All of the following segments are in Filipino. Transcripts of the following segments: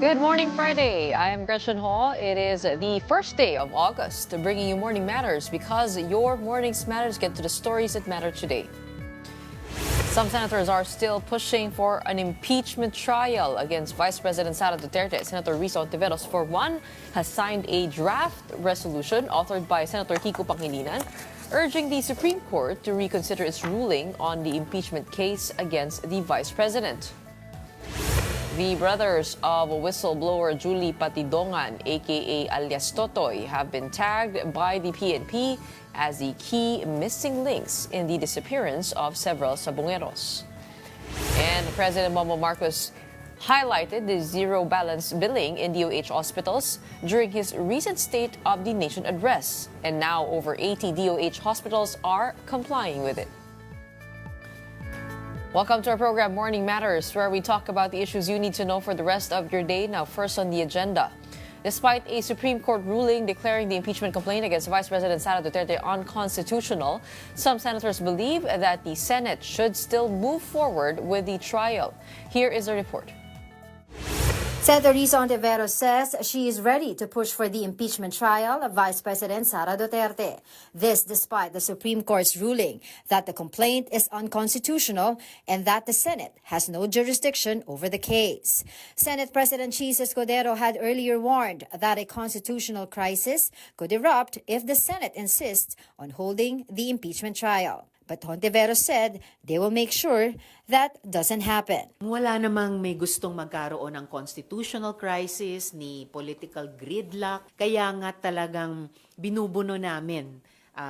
Good morning, Friday. I am Gretchen Hall. It is the first day of August, bringing you Morning Matters because your morning's matters get to the stories that matter today. Some senators are still pushing for an impeachment trial against Vice President Sara Duterte. Senator Risa Ontiveros, for one, has signed a draft resolution authored by Senator Kiko Pangilinan, urging the Supreme Court to reconsider its ruling on the impeachment case against the Vice President. The brothers of whistleblower Julie Patidongan, aka alias Totoy, have been tagged by the PNP as the key missing links in the disappearance of several Sabongeros. And President Bongbong Marcos highlighted the zero-balance billing in DOH hospitals during his recent State of the Nation address. And now over 80 DOH hospitals are complying with it. Welcome to our program, Morning Matters, where we talk about the issues you need to know for the rest of your day. Now, first on the agenda. Despite a Supreme Court ruling declaring the impeachment complaint against Vice President Sara Duterte unconstitutional, some senators believe that the Senate should still move forward with the trial. Here is a report. Senator Risa Ontiveros says she is ready to push for the impeachment trial of Vice President Sara Duterte. This despite the Supreme Court's ruling that the complaint is unconstitutional and that the Senate has no jurisdiction over the case. Senate President Chis Escudero had earlier warned that a constitutional crisis could erupt if the Senate insists on holding the impeachment trial. But Ontiveros said they will make sure that doesn't happen. Wala namang may gustong magkaroon ng constitutional crisis ni political gridlock. Kaya nga talagang binubuno namin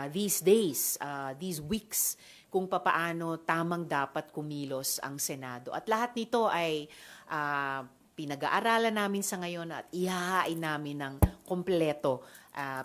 these days, these weeks, kung papaano tamang dapat kumilos ang Senado. At lahat nito ay pinag-aaralan namin sa ngayon at ihahain namin ng kompleto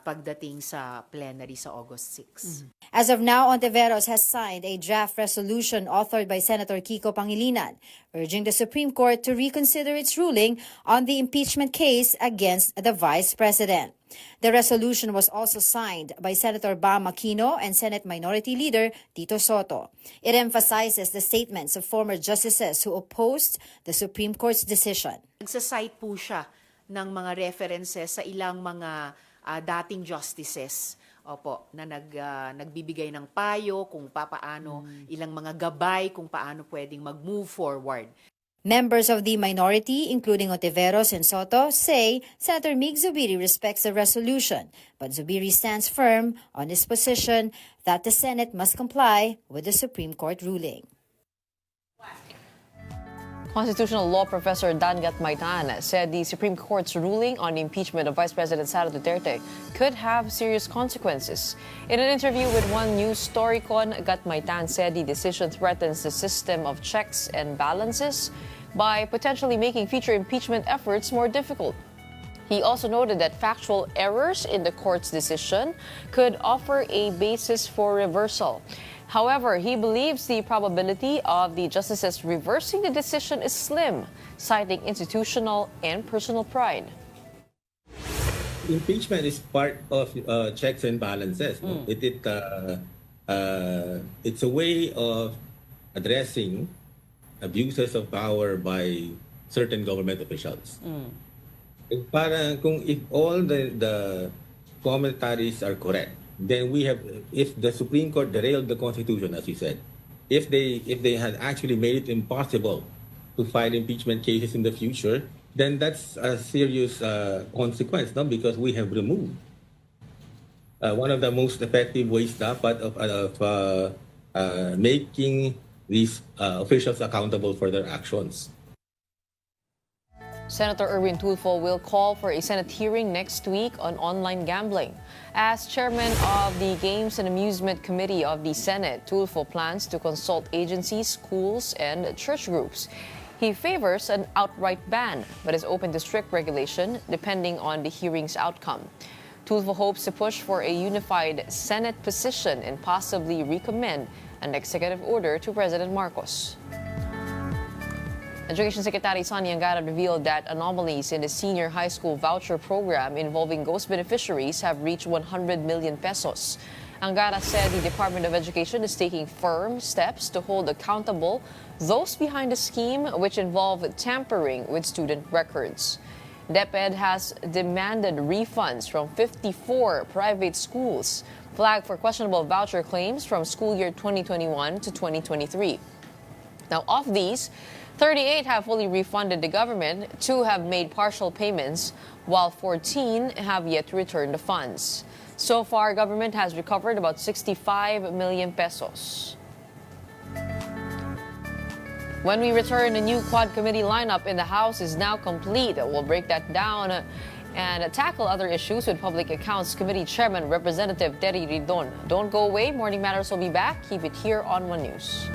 pagdating sa plenary sa August 6. As of now, Ontiveros has signed a draft resolution authored by Senator Kiko Pangilinan, urging the Supreme Court to reconsider its ruling on the impeachment case against the Vice President. The resolution was also signed by Senator Bam Aquino and Senate Minority Leader Tito Soto. It emphasizes the statements of former justices who opposed the Supreme Court's decision. Nagsasite po siya ng mga references sa ilang mga dating justices na nagbibigay ng payo kung paano ilang mga gabay kung paano pwedeng mag-move forward. Members of the minority, including Ontiveros and Soto, say Senator Mig Zubiri respects the resolution, but Zubiri stands firm on his position that the Senate must comply with the Supreme Court ruling. Constitutional law professor Dan Gatmaitan said the Supreme Court's ruling on the impeachment of Vice President Sara Duterte could have serious consequences. In an interview with One News Storycon, Gatmaitan said the decision threatens the system of checks and balances by potentially making future impeachment efforts more difficult. He also noted that factual errors in the court's decision could offer a basis for reversal. However, he believes the probability of the justices reversing the decision is slim, citing institutional and personal pride. Impeachment is part of checks and balances. It's a way of addressing abuses of power by certain government officials. Parang kung if all the commentaries are correct, then we have, if the Supreme Court derailed the Constitution, as you said, if they had actually made it impossible to file impeachment cases in the future, then that's a serious consequence, no? Because we have removed one of the most effective ways dapat of making these officials accountable for their actions. Senator Erwin Tulfo will call for a Senate hearing next week on online gambling. As chairman of the Games and Amusement Committee of the Senate, Tulfo plans to consult agencies, schools, and church groups. He favors an outright ban, but is open to strict regulation depending on the hearing's outcome. Tulfo hopes to push for a unified Senate position and possibly recommend an executive order to President Marcos. Education Secretary Sonny Angara revealed that anomalies in the senior high school voucher program involving ghost beneficiaries have reached 100 million pesos. Angara said the Department of Education is taking firm steps to hold accountable those behind the scheme, which involve tampering with student records. DepEd has demanded refunds from 54 private schools flagged for questionable voucher claims from school year 2021 to 2023. Now, of these, 38 have fully refunded the government, 2 have made partial payments, while 14 have yet to return the funds. So far, government has recovered about 65 million pesos. When we return, the new Quad Committee lineup in the House is now complete. We'll break that down and tackle other issues with Public Accounts Committee Chairman Representative Terry Ridon. Don't go away. Morning Matters will be back. Keep it here on One News.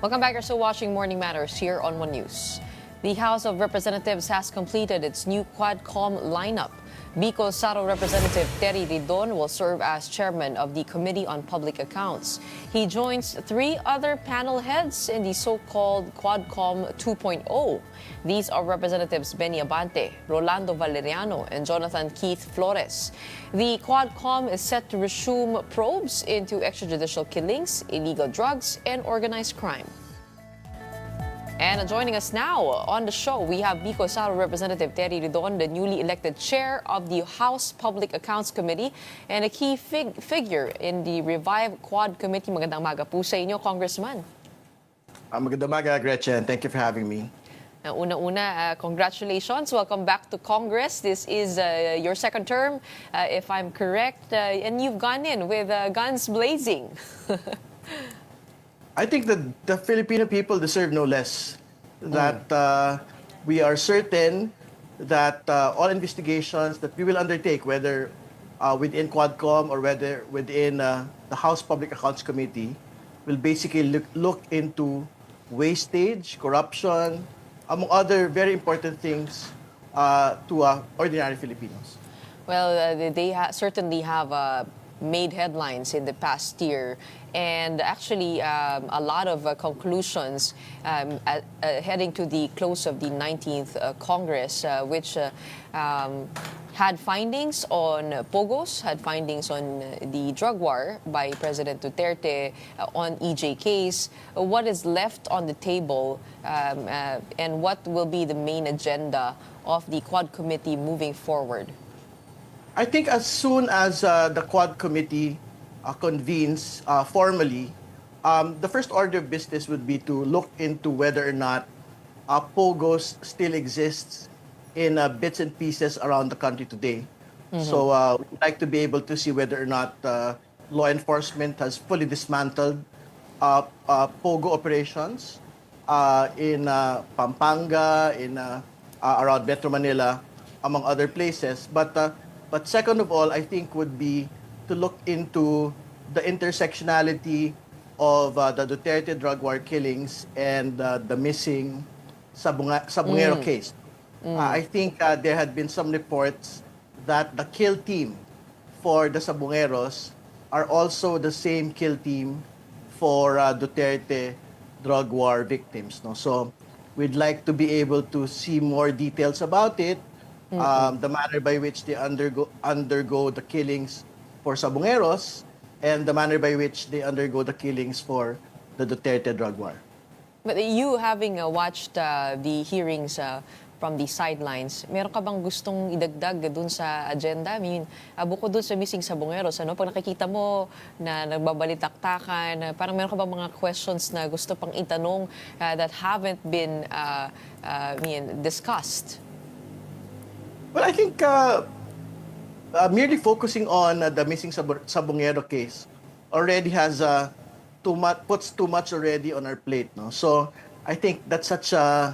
Welcome back. You're still watching Morning Matters here on One News. The House of Representatives has completed its new Quadcom lineup. Bicol Saro Representative Terry Ridon will serve as chairman of the Committee on Public Accounts. He joins 3 other panel heads in the so-called Quadcom 2.0. These are Representatives Benny Abante, Rolando Valeriano, and Jonathan Keith Flores. The Quadcom is set to resume probes into extrajudicial killings, illegal drugs, and organized crime. And joining us now on the show, we have Bicol Saro Representative Terry Ridon, the newly elected chair of the House Public Accounts Committee and a key figure in the revived Quad Committee. Magandang maga po sa inyo, Congressman. Magandang maga, Gretchen. Thank you for having me. Una-una, congratulations. Welcome back to Congress. This is your second term, if I'm correct, and you've gone in with guns blazing. I think that the Filipino people deserve no less. That we are certain that all investigations that we will undertake, whether within Quadcom or whether within the House Public Accounts Committee, will basically look into wastage, corruption, among other very important things to ordinary Filipinos. Well, they certainly have made headlines in the past year, and actually a lot of conclusions heading to the close of the 19th Congress, which had findings on POGOs, had findings on the drug war by President Duterte, on EJKs. What is left on the table, and what will be the main agenda of the Quad Committee moving forward? I think as soon as the Quad Committee convenes formally, the first order of business would be to look into whether or not POGOs still exists in bits and pieces around the country today. So we'd like to be able to see whether or not law enforcement has fully dismantled POGO operations in Pampanga, in around Metro Manila, among other places. But second of all, I think would be to look into the intersectionality of the Duterte drug war killings and the missing Sabungero case. I think there had been some reports that the kill team for the Sabungeros are also the same kill team for Duterte drug war victims. No? So we'd like to be able to see more details about it. The manner by which they undergo the killings for Sabungeros and the manner by which they undergo the killings for the Duterte drug war. But you having watched the hearings from the sidelines, meron ka bang gustong idagdag dun sa agenda? I mean, bukod dun sa missing Sabungeros, pag nakikita mo na nagbabalitaktakan, parang meron ka bang mga questions na gusto pang itanong that haven't been discussed? Well, I think merely focusing on the missing Sabungero case already has puts too much already on our plate. No? So I think that's such a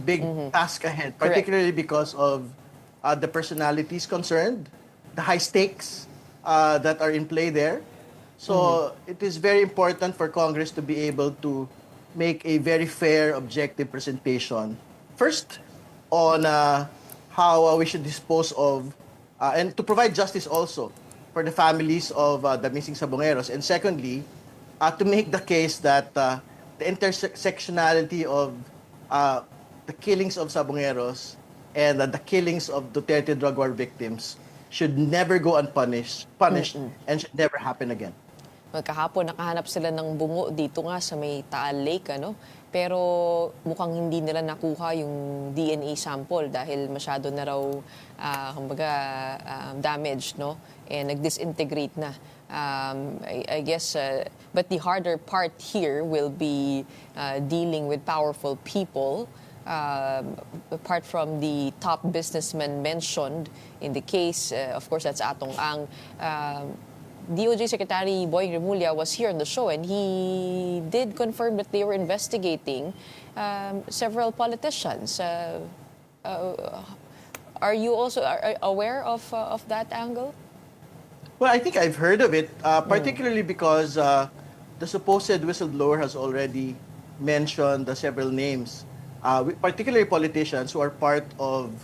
big task ahead, particularly because of the personalities concerned, the high stakes that are in play there. So it is very important for Congress to be able to make a very fair, objective presentation. First, on how we should dispose of, and to provide justice also for the families of the missing Sabungeros. And secondly, to make the case that the intersectionality of the killings of Sabongeros and the killings of Duterte drug war victims should never go punished and should never happen again. Kahapon nakahanap sila ng bungo dito nga sa may Taal Lake, ano? Pero mukhang hindi nila nakuha yung DNA sample dahil masyado na raw kumbaga damaged, no? And nag-disintegrate na. I guess, but the harder part here will be dealing with powerful people. Apart from the top businessmen mentioned in the case, of course, that's Atong Ang. DOJ Secretary Boying Remulla was here on the show, and he did confirm that they were investigating several politicians. Are you also aware of that angle? Well, I think I've heard of it, particularly because the supposed whistleblower has already mentioned the several names, particularly politicians who are part of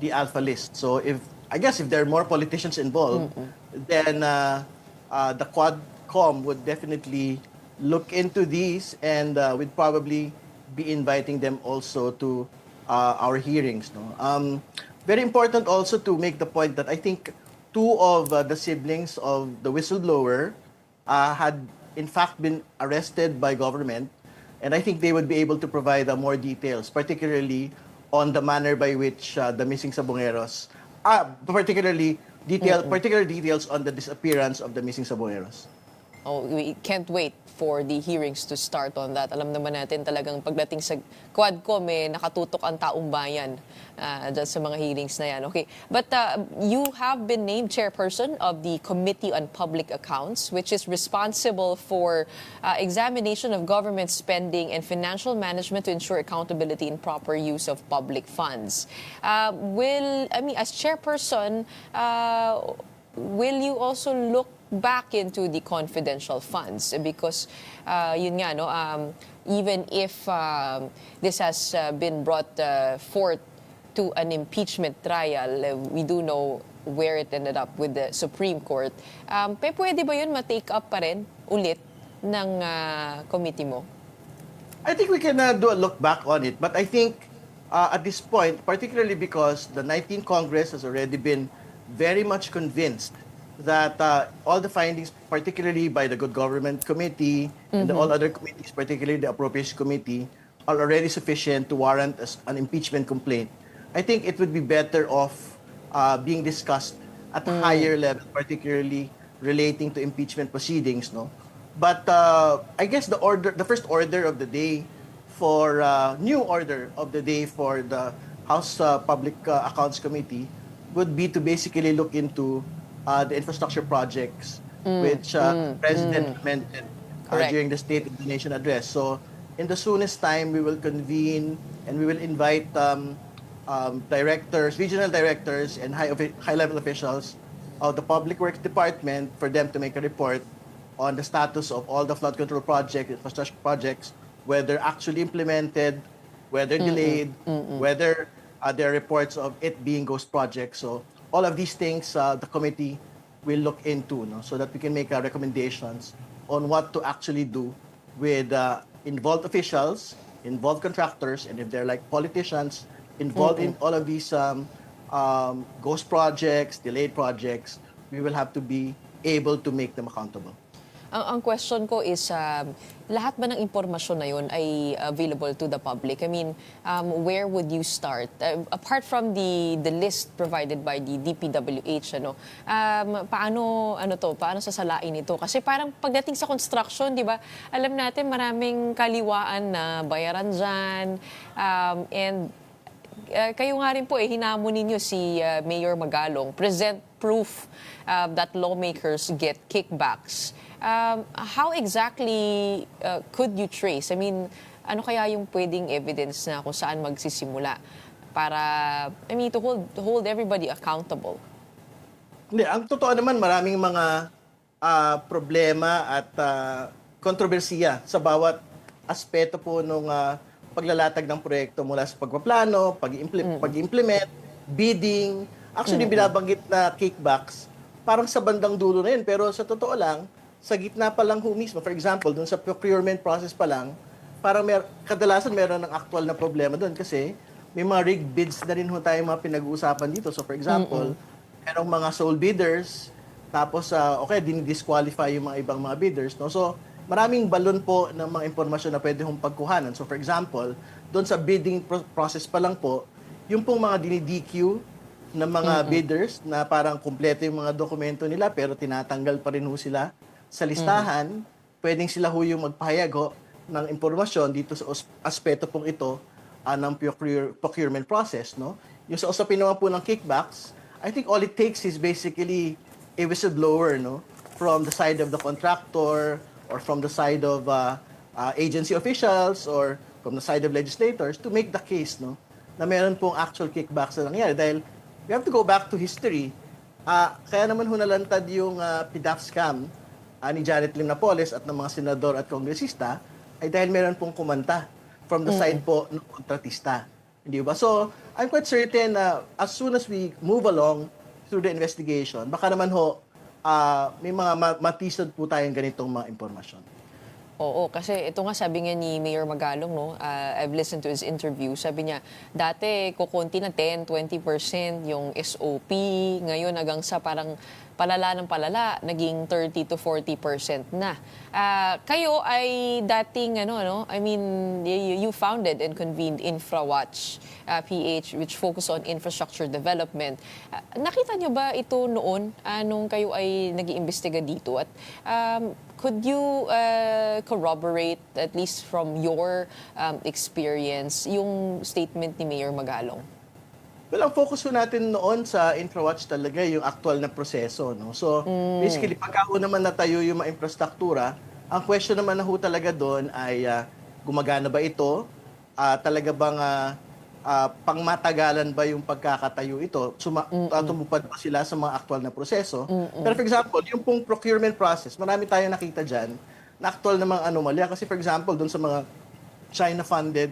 the Alpha List. So if there are more politicians involved, then the Quadcom would definitely look into these and would probably be inviting them also to our hearings. No? Very important also to make the point that I think two of the siblings of the whistleblower had in fact been arrested by government, and I think they would be able to provide more details, particularly on the manner by which the missing Sabongeros, particular details on the disappearance of the missing Sabongeros. Oh, we can't wait for the hearings to start on that. Alam naman natin talagang pagdating sa Quadcom, nakatutok ang taong bayan dyan sa mga hearings na yan. Okay. But you have been named chairperson of the Committee on Public Accounts, which is responsible for examination of government spending and financial management to ensure accountability and proper use of public funds. As chairperson, will you also look back into the confidential funds? Because yun nga, no, even if this has been brought forth to an impeachment trial, we do know where it ended up with the Supreme Court. Pwede ba yun ma-take up pa rin ulit ng committee mo? I think we can do a look back on it, but I think at this point, particularly because the 19th Congress has already been very much convinced that all the findings, particularly by the Good Government Committee and all other committees, particularly the Appropriations Committee, are already sufficient to warrant an impeachment complaint. I think it would be better off being discussed at a higher level, particularly relating to impeachment proceedings, no? But I guess the first order of the day for new order of the day for the House Public Accounts Committee would be to basically look into the infrastructure projects which President commented during the State of the Nation address. So in the soonest time, we will convene and we will invite directors, regional directors, and high-level officials of the Public Works Department for them to make a report on the status of all the flood control projects, infrastructure projects, whether actually implemented, whether delayed, whether there are reports of it being ghost projects. So all of these things the committee will look into, no, so that we can make recommendations on what to actually do with involved officials, involved contractors, and if they're like politicians involved in all of these ghost projects, delayed projects, we will have to be able to make them accountable. Ang question ko is, lahat ba ng impormasyon na yun ay available to the public? I mean, where would you start? Apart from the list provided by the DPWH, paano sasalain ito? Kasi parang pagdating sa construction, di ba, alam natin maraming kaliwaan na bayaran dyan. And kayo nga rin po, hinamon ninyo si Mayor Magalong, present proof that lawmakers get kickbacks. How exactly could you trace? I mean, ano kaya yung pwedeng evidence na kung saan magsisimula para, to hold everybody accountable? Hindi, ang totoo naman, maraming mga problema at kontrobersiya sa bawat aspeto po nung paglalatag ng proyekto mula sa pagpaplano, pag-implement, bidding. Actually, binabanggit na kickbacks, parang sa bandang dulo na yun. Pero sa totoo lang, sa gitna pa lang mismo, for example, dun sa procurement process pa lang, parang kadalasan meron ng actual na problema doon kasi may mga rigged bids na rin ho tayo mga pinag-uusapan dito. So for example, merong mga sole bidders, tapos okay, dinidisqualify yung mga ibang mga bidders. No? So maraming balon po ng mga impormasyon na pwede hong pagkuhanan. So for example, doon sa bidding process pa lang po, yung pong mga dinidq ng mga bidders na parang kumpleto yung mga dokumento nila pero tinatanggal pa rin ho sila sa listahan, pwedeng sila ho yung magpahayag ho ng impormasyon dito sa aspeto pong ito ng procurement process. No? Yung sa usapin naman po ng kickbacks, I think all it takes is basically a whistleblower, no, from the side of the contractor or from the side of agency officials or from the side of legislators to make the case, no, na meron pong actual kickbacks na nangyari. Dahil we have to go back to history. Kaya naman ho nalantad yung PDAF scam ni Janet Lim Napoles at ng mga senador at kongresista ay dahil meron pong kumanta from the side po ng kontratista. Hindi ba? So, I'm quite certain na as soon as we move along through the investigation, baka naman ho, may mga matisod po tayong ganitong mga impormasyon. Oo, kasi ito nga sabi nga ni Mayor Magalong, no, I've listened to his interview, sabi niya, dati kukunti na 10-20% yung SOP, ngayon hanggang sa parang palala ng palala, naging 30 to 40% na. Kayo ay dating, I mean, you founded and convened InfraWatch PH, which focus on infrastructure development. Nakita niyo ba ito noon nung kayo ay nag-iimbestiga dito? At could you corroborate, at least from your experience, yung statement ni Mayor Magalong? Well, ang focus po natin noon sa InfraWatch talaga yung actual na proseso. No? So, basically, pagka naman natayo yung mga infrastruktura, ang question naman na ho talaga doon ay gumagana ba ito? Talaga bang pangmatagalan ba yung pagkakatayo ito? Tumupad ba sila sa mga actual na proseso? Pero for example, yung pong procurement process, marami tayong nakita dyan na actual na mga anomalya. Kasi for example, doon sa mga China-funded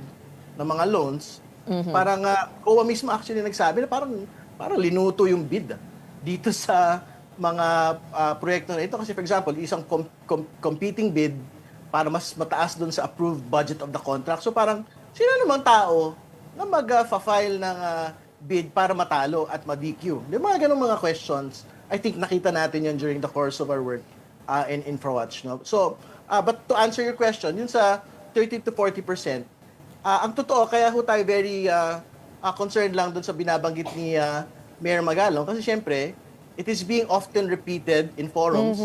na mga loans, parang COA mismo actually nagsabi na parang linuto yung bid dito sa mga proyekto na ito. Kasi for example, isang competing bid para mas mataas doon sa approved budget of the contract. So parang sino namang tao na mag-file ng bid para matalo at ma-DQ? Di mga ganung mga questions. I think nakita natin yun during the course of our work in InfraWatch. No? So, but to answer your question, yun sa 30 to 40%, ang totoo, kaya ho tayo very concerned lang dun sa binabanggit ni Mayor Magalong kasi syempre, it is being often repeated in forums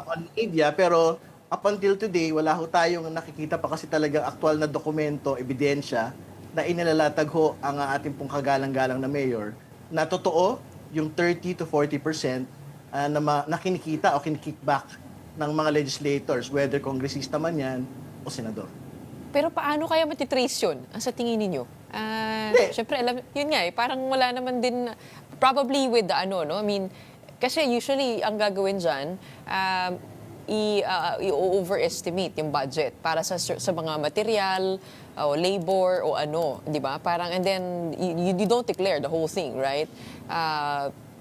on media, pero up until today, wala ho tayong nakikita pa kasi talagang aktual na dokumento, ebidensya, na inilalatag ho ang ating pong kagalang-galang na mayor na totoo yung 30 to 40% na kinikita o kinikickback ng mga legislators, whether kongresista man yan o senador. Pero paano kaya matitrace yun sa tingin ninyo? Siyempre, yun nga parang wala naman din, probably with the no? I mean, kasi usually ang gagawin dyan, i-overestimate yung budget para sa mga material, o labor, o di ba? Parang, and then, you don't declare the whole thing, right?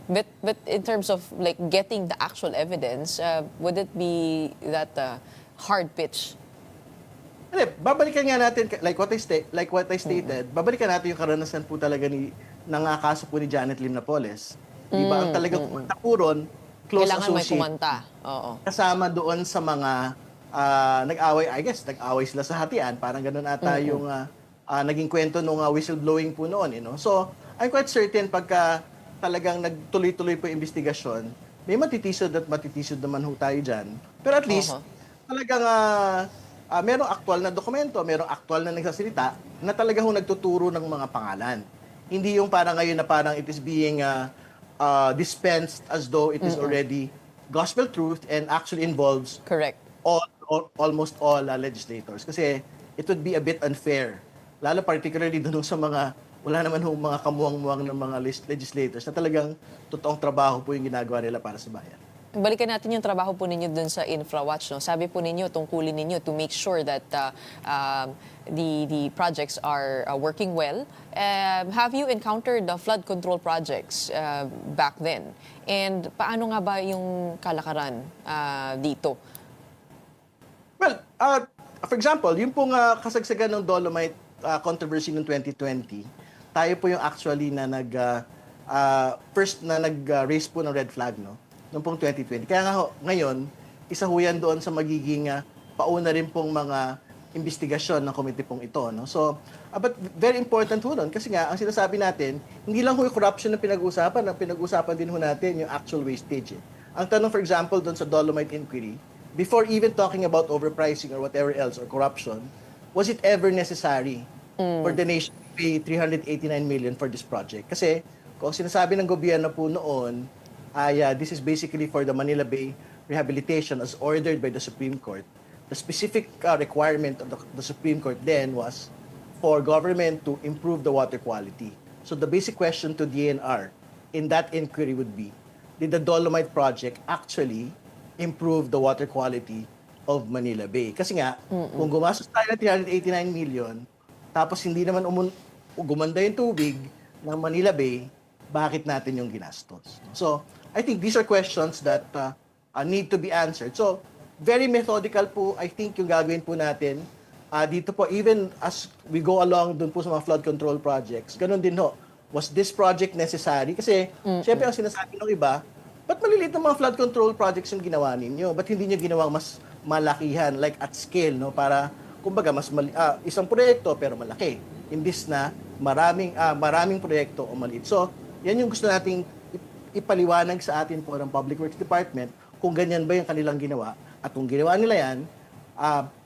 But in terms of like getting the actual evidence, would it be that hard pitch? Babalikan nga natin, like what I stated, babalikan natin yung karanasan po talaga ng kaso po ni Janet Lim Napoles. Di ba? Ang talagang kumanta po ron, close Kailangan associate. may kumanta. Oo. Kasama doon sa mga nag-away sila sa hatian. Parang ganun ata yung naging kwento nung whistleblowing po noon. So, I'm quite certain pagka talagang nagtuloy-tuloy po yung investigasyon, may matitisod at matitisod naman ho tayo dyan. Pero at least, talagang merong aktual na dokumento, merong aktual na nagsasalita na talaga ho nagtuturo ng mga pangalan. Hindi yung parang ngayon na parang it is being dispensed as though it is already gospel truth and actually involves Correct. almost all legislators. Kasi it would be a bit unfair. Lalo particularly doon sa mga, wala naman hong mga kamuwang-muwang ng mga legislators na talagang totoong trabaho po yung ginagawa nila para sa bayan. Balikan natin yung trabaho po ninyo dun sa InfraWatch. No? Sabi po ninyo, tungkulin ninyo to make sure that the projects are working well. Have you encountered the flood control projects back then? And paano nga ba yung kalakaran dito? Well, for example, yung pong kasagsagan ng Dolomite controversy noong 2020, tayo po yung actually na first na nag-raise po ng red flag, no? Noong pong 2020. Kaya nga ngayon, isa ho yan doon sa magiging pauna rin pong mga investigasyon ng committee pong ito, no? So, but very important ho nun kasi nga, ang sinasabi natin, hindi lang ho yung corruption na pinag-uusapan, ang pinag-uusapan din ho natin yung actual wastage. Ang tanong, for example, doon sa Dolomite inquiry, before even talking about overpricing or whatever else or corruption, was it ever necessary for the nation to pay 389 million for this project? Kasi kung sinasabi ng gobyerno po noon, this is basically for the Manila Bay rehabilitation as ordered by the Supreme Court. The specific requirement of the Supreme Court then was for government to improve the water quality. So the basic question to DNR in that inquiry would be, did the Dolomite project actually improve the water quality of Manila Bay? Kasi nga, kung gumastos tayo ng 389 million, tapos hindi naman gumanda yung tubig ng Manila Bay, bakit natin yung ginastos? So, I think these are questions that need to be answered. So, very methodical po, I think, yung gagawin po natin. Dito po, even as we go along dun po sa mga flood control projects, ganun din ho, was this project necessary? Kasi, syempre, ang sinasabi ng iba, ba't maliliit ng mga flood control projects yung ginawa ninyo? Ba't hindi nyo ginawang mas malakihan, like at scale, no? Para, kumbaga, isang proyekto pero malaki. Imbis na maraming proyekto o maliit. So, yan yung gusto nating ipaliwanag sa atin po ng Public Works Department kung ganyan ba yung kanilang ginawa at kung ginawa nila yan,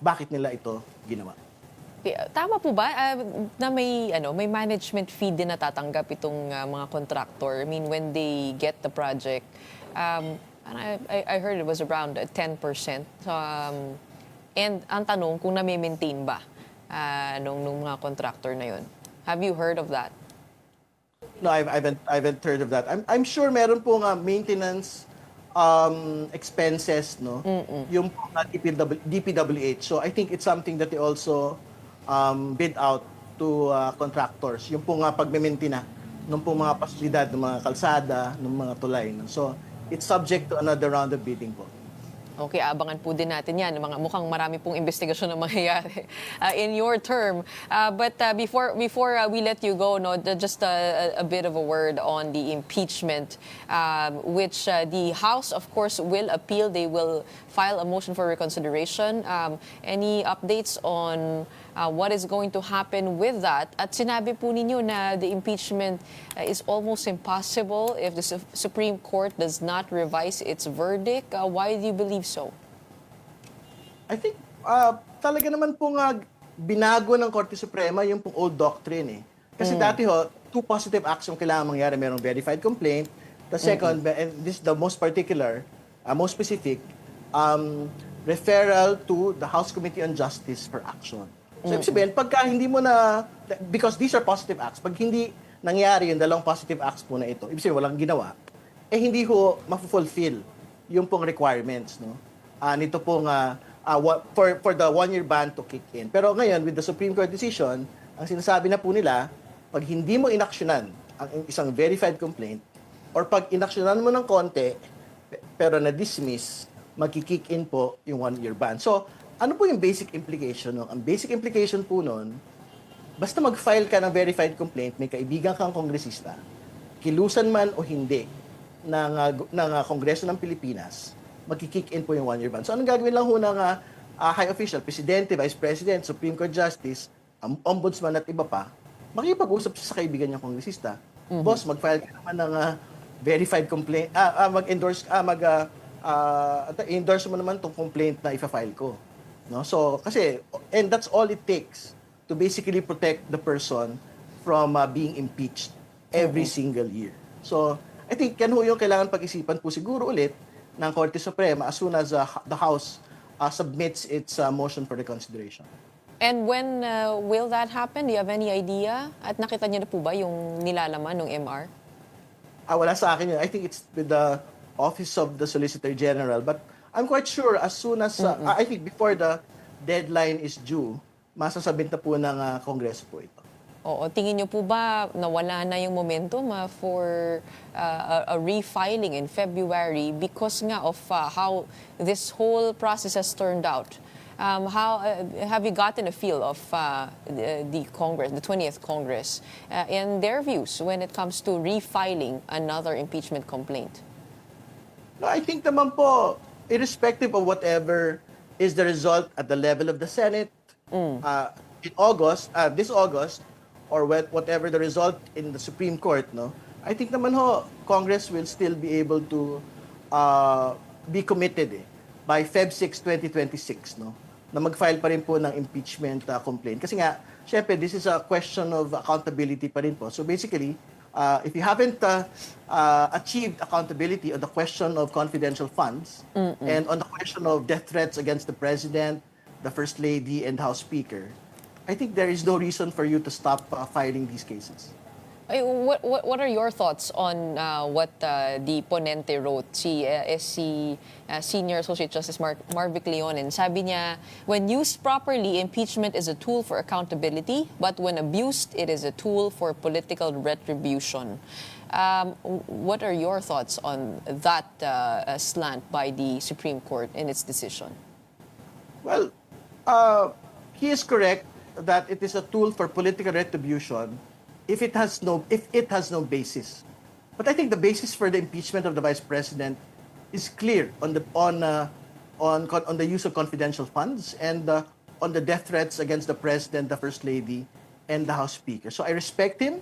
bakit nila ito ginawa. Tama po ba na may management fee din natatanggap itong mga contractor? I mean, when they get the project, and I heard it was around 10%. And ang tanong kung na-maintain ba nung mga contractor na yun. Have you heard of that? No, I haven't heard of that. I'm sure meron pong maintenance expenses, no? Yung DPWH. So I think it's something that they also bid out to contractors. Yung pong pagme-maintain ng pong mga pasilidad, ng mga kalsada, ng mga tulay. No? So it's subject to another round of bidding po. Okay, abangan po din natin yan. Mukhang marami pong investigasyon na mangyayari in your term. But before we let you go, no, just a bit of a word on the impeachment, which the House, of course, will appeal. They will file a motion for reconsideration. Any updates on what is going to happen with that? At sinabi po ninyo na the impeachment is almost impossible if the Supreme Court does not revise its verdict. Why do you believe so? I think talaga naman pong binago ng Korte Suprema yung pong old doctrine eh. Kasi dati ho, two positive acts yung kailangan mangyari. Merong verified complaint. The second, and this is the most particular, most specific, referral to the House Committee on Justice for action. So, ibig sabihin, pagka hindi mo na, because these are positive acts, pag hindi nangyari yung dalawang positive acts po na ito, ibig sabihin, walang ginawa, hindi ho ma-fulfill yung pong requirements, no? Nito pong, for the one-year ban to kick in. Pero ngayon, with the Supreme Court decision, ang sinasabi na po nila, pag hindi mo inaksyonan ang isang verified complaint, or pag inaksyonan mo ng konti, pero na-dismiss, magki-kick in po yung one-year ban. So, ano po yung basic implication? No? Ang basic implication po nun, basta mag-file ka ng verified complaint, may kaibigan kang kongresista, kilusan man o hindi ng Kongreso ng Pilipinas, magki-kick in po yung one-year ban. So, anong gagawin lang ho ng high official, Presidente, Vice President, Supreme Court Justice, Ombudsman at iba pa, makipag-usap sa kaibigan niyang kongresista. Boss, mag-file ka naman ng verified complaint, endorse mo naman tong complaint na ifa-file ko. No? So, kasi, and that's all it takes to basically protect the person from being impeached every single year. So, I think yan ho yung kailangan pag-isipan po siguro ulit ng Korte Suprema as soon as the House submits its motion for reconsideration. And when will that happen? Do you have any idea? At nakita niyo na po ba yung nilalaman ng MR? Wala sa akin yun. I think it's with the Office of the Solicitor General. But I'm quite sure as soon as, I think before the deadline is due, masasabit na po ng Kongreso po ito. Oo, tingin niyo po ba nawala na yung momentum for a refiling in February because nga of how this whole process has turned out? How have you gotten a feel of the Congress, the 20th Congress, and their views when it comes to refiling another impeachment complaint? No, I think naman po, irrespective of whatever is the result at the level of the Senate in August, this August, or whatever the result in the Supreme Court, no, I think naman ho, Congress will still be able to be committed by Feb 6, 2026, no, na mag-file pa rin po ng impeachment complaint. Kasi nga, syempre, this is a question of accountability pa rin po. So basically, if you haven't achieved accountability on the question of confidential funds and on the question of death threats against the President, the First Lady, and House Speaker, I think there is no reason for you to stop filing these cases. What are your thoughts on what the ponente wrote? Si Senior Associate Justice Marvic Leonen. Sabi niya, when used properly, impeachment is a tool for accountability, but when abused, it is a tool for political retribution. What are your thoughts on that slant by the Supreme Court in its decision? Well, he is correct that it is a tool for political retribution if it has no basis. But I think the basis for the impeachment of the Vice President is clear on the use of confidential funds and on the death threats against the President, the First Lady, and the House Speaker. So I respect him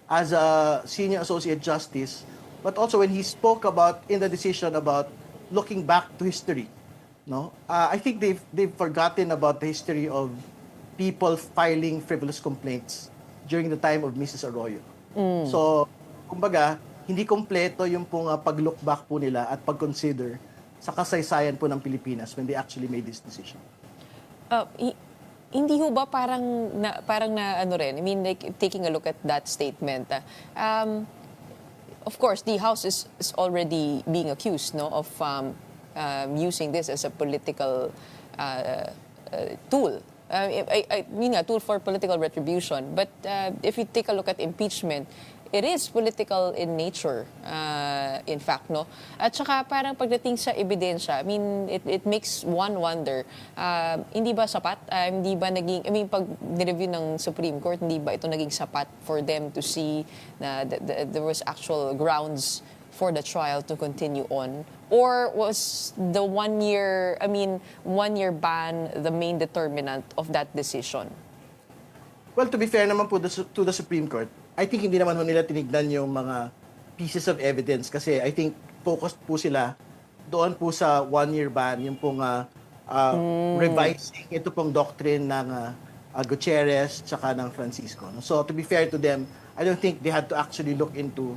as a Senior Associate Justice, but also when he spoke about in the decision about looking back to history, no, I think they've forgotten about the history of people filing frivolous complaints during the time of Mrs. Arroyo. So, kumbaga, hindi kompleto yung pong pag-look back po nila at pag-consider sa kasaysayan po ng Pilipinas when they actually made this decision. Hindi ho ba parang na ano rin, I mean, like, taking a look at that statement, of course, the House is already being accused, no, of using this as a political tool. I mean, a tool for political retribution. But if you take a look at impeachment, it is political in nature, in fact, no? At saka parang pagdating sa ebidensya, I mean, it makes one wonder, hindi ba sapat? Hindi ba naging, I mean, pag nireview ng Supreme Court, hindi ba ito naging sapat for them to see na there was actual grounds for the trial to continue on? Or was the 1 year ban the main determinant of that decision? Well, to be fair naman po to the Supreme Court, I think hindi naman nila tinignan yung mga pieces of evidence kasi I think focused po sila doon po sa 1-year ban, yung pong revising ito pong doctrine ng Gutierrez tsaka ng Francisco. So to be fair to them, I don't think they had to actually look into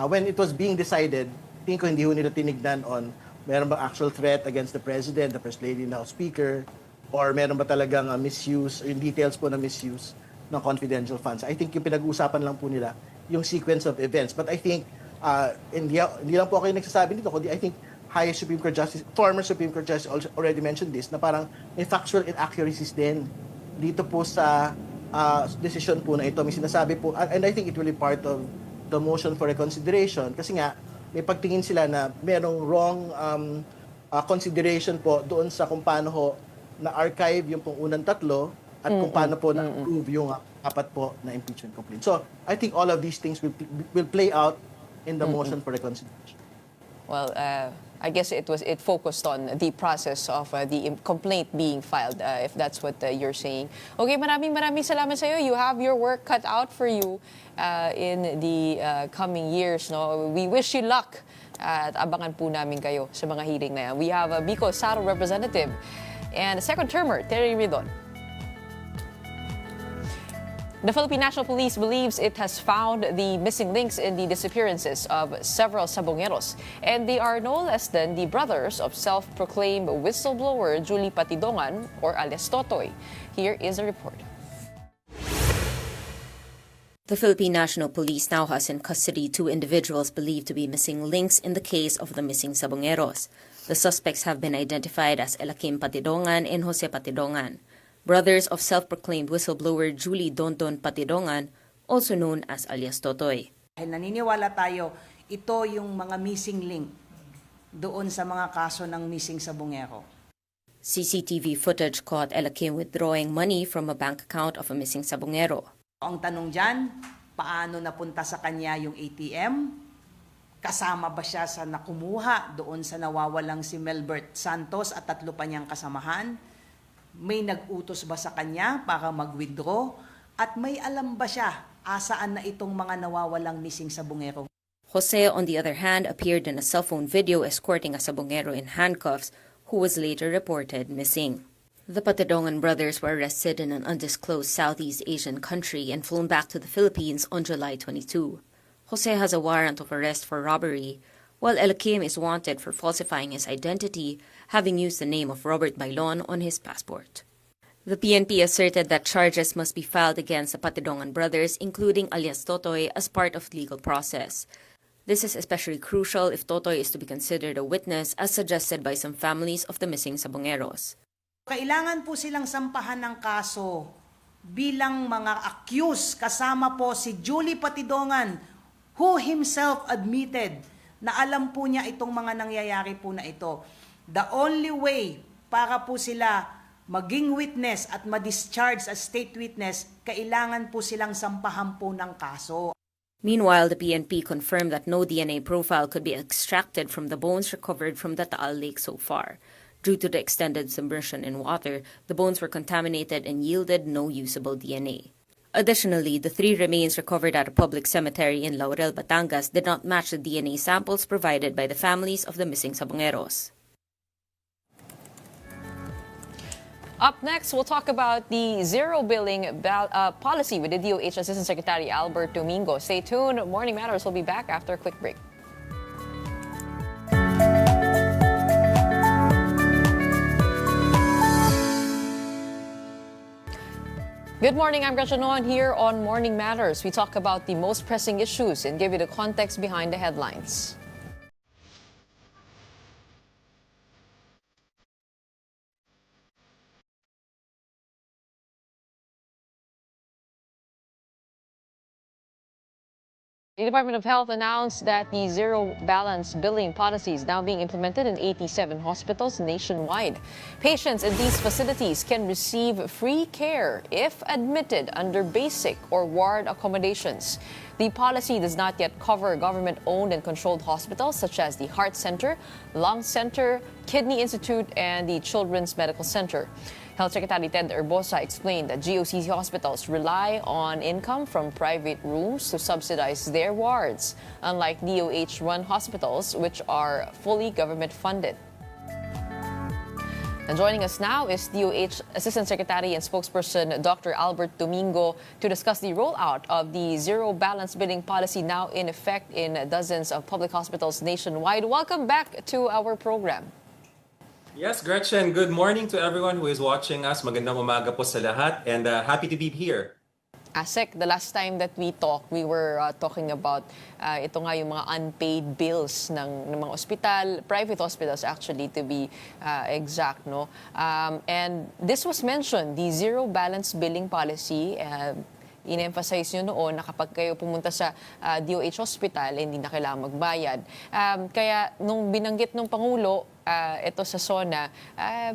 when it was being decided, tingin ko hindi ho nila tinignan on meron ba actual threat against the President, the First Lady, and the House Speaker, or meron ba talagang misuse, yung details po na misuse ng confidential funds. I think yung pinag-uusapan lang po nila yung sequence of events. But I think, hindi lang po ako yung nagsasabi dito, kundi I think high Supreme Court Justice, former Supreme Court Justice already mentioned this, na parang may factual inaccuracies din dito po sa decision po na ito. May sinasabi po, and I think it will be part of the motion for reconsideration kasi nga may pagtingin sila na merong wrong consideration po doon sa kung paano ho na-archive yung pong unang tatlo at kung paano po na-approve yung apat po na impeachment complaint. So, I think all of these things will play out in the motion for reconsideration. Well, I guess it focused on the process of the complaint being filed, if that's what you're saying. Okay, maraming salamat sa iyo. You have your work cut out for you in the coming years. No, we wish you luck at abangan po namin kayo sa mga hearing na yan. We have a Bicol Saro representative and second termer Terry Ridon. The Philippine National Police believes it has found the missing links in the disappearances of several Sabongeros, and they are no less than the brothers of self-proclaimed whistleblower Julie Patidongan, or alias Totoy. Here is a report. The Philippine National Police now has in custody 2 individuals believed to be missing links in the case of the missing Sabongeros. The suspects have been identified as Elakim Patidongan and Jose Patidongan, brothers of self-proclaimed whistleblower Julie Dondon Patidongan, also known as alias Totoy. Naniniwala tayo, ito yung mga missing link doon sa mga kaso ng missing Sabongero. CCTV footage caught Ella Kim withdrawing money from a bank account of a missing sabongero. Ang tanong dyan, paano napunta sa kanya yung ATM? Kasama ba siya sa nakumuha doon sa nawawalang si Melbert Santos at 3 pa niyang kasamahan? May nag-utos ba sa kanya para mag-withdraw? At may alam ba siya asaan na itong mga nawawalang missing sabongero? Jose, on the other hand, appeared in a cell phone video escorting a sabongero in handcuffs who was later reported missing. The Patidongan brothers were arrested in an undisclosed Southeast Asian country and flown back to the Philippines on July 22. Jose has a warrant of arrest for robbery, while Ella Kim is wanted for falsifying his identity, having used the name of Robert Bailon on his passport. The PNP asserted that charges must be filed against the Patidongan brothers, including alias Totoy, as part of the legal process. This is especially crucial if Totoy is to be considered a witness, as suggested by some families of the missing sabongeros. Kailangan po silang sampahan ng kaso bilang mga accused, kasama po si Julie Patidongan, who himself admitted na alam po niya itong mga nangyayari po na ito. The only way para po sila maging witness at ma-discharge as state witness, kailangan po silang sampahan po ng kaso. Meanwhile, the PNP confirmed that no DNA profile could be extracted from the bones recovered from the Taal Lake so far. Due to the extended submersion in water, the bones were contaminated and yielded no usable DNA. Additionally, the 3 remains recovered at a public cemetery in Laurel, Batangas did not match the DNA samples provided by the families of the missing sabongeros. Up next, we'll talk about the zero billing policy with the DOH Assistant Secretary Albert Domingo. Stay tuned. Morning Matters will be back after a quick break. Good morning, I'm Gretchen Noon here on Morning Matters. We talk about the most pressing issues and give you the context behind the headlines. The Department of Health announced that the zero balance billing policy is now being implemented in 87 hospitals nationwide. Patients in these facilities can receive free care if admitted under basic or ward accommodations. The policy does not yet cover government-owned and controlled hospitals such as the Heart Center, Lung Center, Kidney Institute, and the Children's Medical Center. Health Secretary Ted Herbosa explained that GOCC hospitals rely on income from private rooms to subsidize their wards, unlike DOH-run hospitals, which are fully government-funded. And joining us now is DOH Assistant Secretary and Spokesperson Dr. Albert Domingo to discuss the rollout of the zero balance billing policy now in effect in dozens of public hospitals nationwide. Welcome back to our program. Yes, Gretchen, good morning to everyone who is watching us. Magandang umaga po sa lahat and happy to be here. Asek, the last time that we talked, we were talking about ito nga yung mga unpaid bills ng mga ospital, private hospitals actually to be exact, no? And this was mentioned, the zero balance billing policy. In-emphasize nyo noon na kapag kayo pumunta sa DOH hospital, hindi na kailangan magbayad. Kaya nung binanggit ng Pangulo, ito sa SONA,